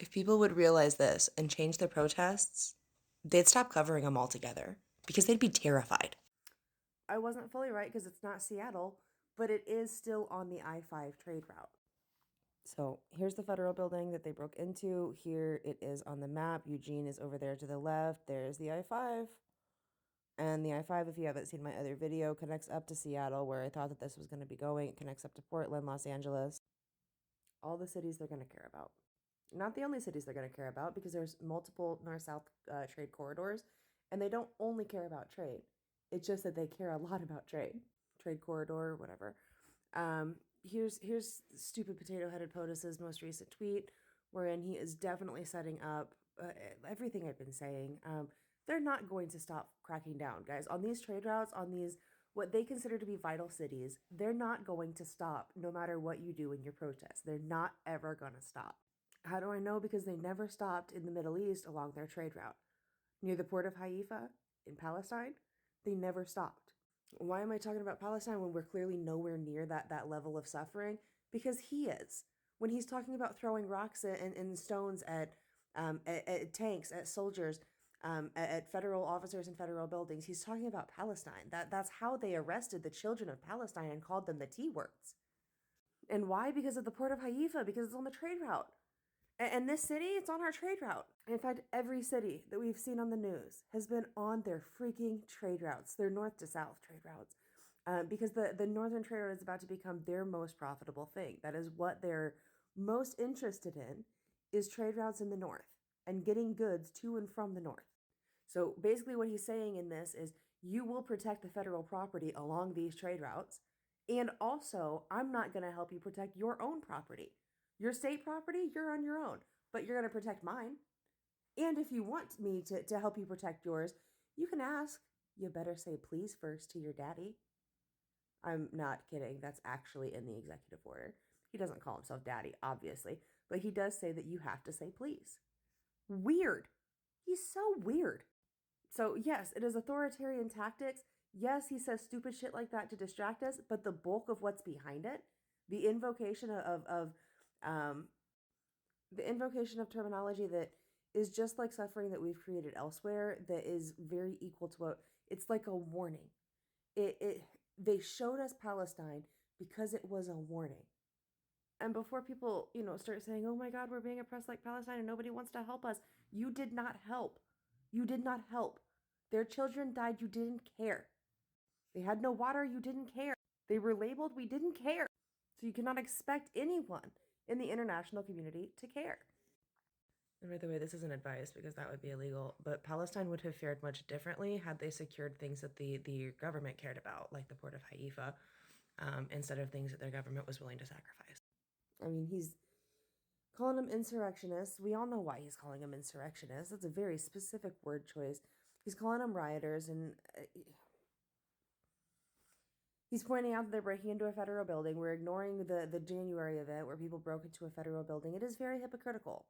If people would realize this and change their protests, they'd stop covering them altogether because they'd be terrified. I wasn't fully right because it's not Seattle, but it is still on the I-5 trade route. So here's the federal building that they broke into. Here it is on the map. Eugene is over there to the left. There's the I-5. And the I-5, if you haven't seen my other video, connects up to Seattle, where I thought that this was going to be going. It connects up to Portland, Los Angeles, all the cities they're going to care about. Not the only cities they're going to care about, because there's multiple north-south trade corridors, and they don't only care about trade. It's just that they care a lot about trade corridor, whatever. Here's stupid potato-headed POTUS's most recent tweet, wherein he is definitely setting up everything I've been saying. They're not going to stop cracking down, guys, on these trade routes, on these what they consider to be vital cities. They're not going to stop, no matter what you do in your protests. They're not ever going to stop. How do I know? Because they never stopped in the Middle East along their trade route. Near the port of Haifa in Palestine, they never stopped. Why am I talking about Palestine when we're clearly nowhere near that level of suffering? Because he is. When he's talking about throwing rocks and stones at tanks, at soldiers, at federal officers and federal buildings, he's talking about Palestine. That's how they arrested the children of Palestine and called them the T words. And why? Because of the port of Haifa, because it's on the trade route. And this city, it's on our trade route. In fact, every city that we've seen on the news has been on their freaking trade routes, their north to south trade routes, because the northern trade route is about to become their most profitable thing. That is what they're most interested in, is trade routes in the north and getting goods to and from the north. So basically, what he's saying in this is you will protect the federal property along these trade routes. And also, I'm not going to help you protect your own property. Your state property, you're on your own, but you're going to protect mine. And if you want me to help you protect yours, you can ask. You better say please first to your daddy. I'm not kidding. That's actually in the executive order. He doesn't call himself daddy, obviously, but he does say that you have to say please. Weird. He's so weird. So, yes, it is authoritarian tactics. Yes, he says stupid shit like that to distract us, but the bulk of what's behind it, the invocation um, the invocation of terminology that is just like suffering that we've created elsewhere, that is very equal to what it's like a warning. It they showed us Palestine because it was a warning. And before people, start saying, "Oh my God, we're being oppressed like Palestine and nobody wants to help us," you did not help. You did not help. Their children died. You didn't care. They had no water. You didn't care. They were labeled. We didn't care. So you cannot expect anyone in the international community to care. And by the way, this isn't advice because that would be illegal, but Palestine would have fared much differently had they secured things that the government cared about, like the port of Haifa, instead of things that their government was willing to sacrifice. I mean, he's calling them insurrectionists. We all know why he's calling them insurrectionists. That's a very specific word choice. He's calling them rioters, and he's pointing out that they're breaking into a federal building. We're ignoring the January event where people broke into a federal building. It is very hypocritical.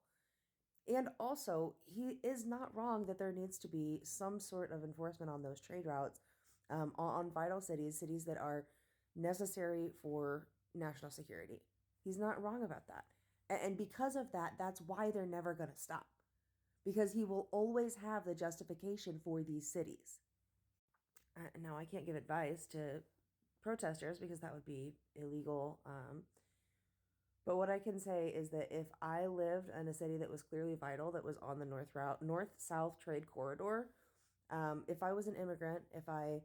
And also, he is not wrong that there needs to be some sort of enforcement on those trade routes, on vital cities, cities that are necessary for national security. He's not wrong about that. And because of that, that's why they're never going to stop. Because he will always have the justification for these cities. Now, I can't give advice to protesters because that would be illegal. But what I can say is that if I lived in a city that was clearly vital, that was on the north south trade corridor, if I was an immigrant, if I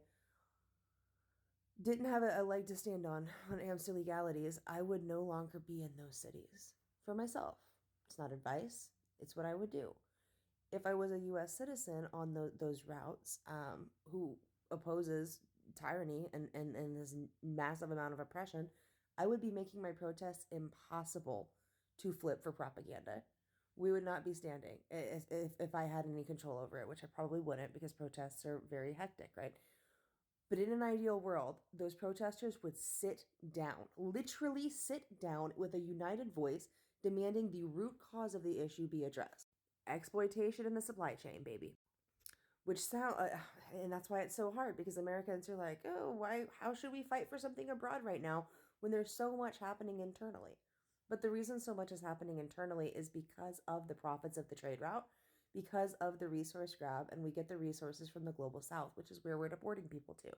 didn't have a leg to stand on when it comes to legalities, I would no longer be in those cities for myself. It's not advice, it's what I would do. If I was a US citizen on those routes, who opposes tyranny and this massive amount of oppression, I would be making my protests impossible to flip for propaganda. We would not be standing if I had any control over it, which I probably wouldn't because protests are very hectic, right? But in an ideal world, those protesters would sit down, literally sit down with a united voice, demanding the root cause of the issue be addressed. Exploitation in the supply chain, baby. Which sound, and that's why it's so hard because Americans are like, oh, why? How should we fight for something abroad right now when there's so much happening internally? But the reason so much is happening internally is because of the profits of the trade route, because of the resource grab, and we get the resources from the global south, which is where we're deporting people to.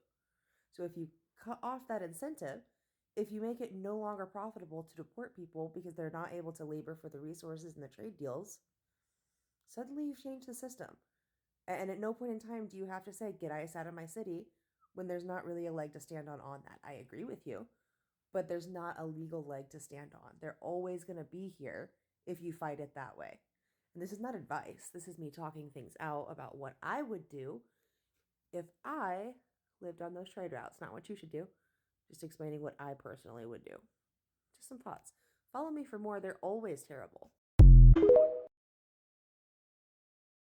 So if you cut off that incentive, if you make it no longer profitable to deport people because they're not able to labor for the resources and the trade deals, suddenly you've changed the system. And at no point in time do you have to say, get ICE out of my city, when there's not really a leg to stand on that. I agree with you, but there's not a legal leg to stand on. They're always going to be here if you fight it that way. And this is not advice. This is me talking things out about what I would do if I lived on those trade routes. Not what you should do, just explaining what I personally would do. Just some thoughts. Follow me for more. They're always terrible.